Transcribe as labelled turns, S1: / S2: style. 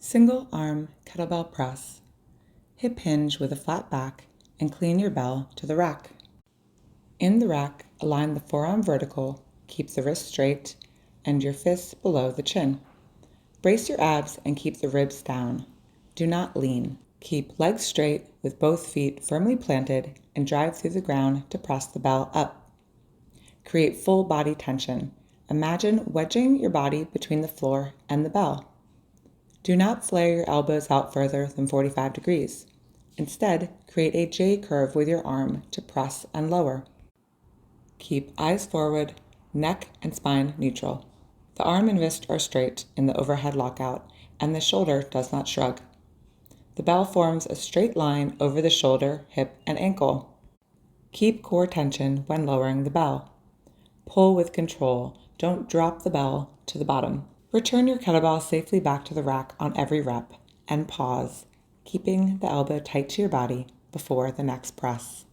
S1: Single arm kettlebell press. Hip hinge with a flat back and clean your bell to the rack. In the rack, align the forearm vertical, keep the wrist straight, and your fists below the chin. Brace your abs and keep the ribs down. Do not lean. Keep legs straight with both feet firmly planted and drive through the ground to press the bell up. Create full body tension. Imagine wedging your body between the floor and the bell. Do not flare your elbows out further than 45 degrees. Instead, create a J curve with your arm to press and lower. Keep eyes forward, neck and spine neutral. The arm and wrist are straight in the overhead lockout, and the shoulder does not shrug. The bell forms a straight line over the shoulder, hip, and ankle. Keep core tension when lowering the bell. Pull with control. Don't drop the bell to the bottom. Return your kettlebell safely back to the rack on every rep, and pause, keeping the elbow tight to your body before the next press.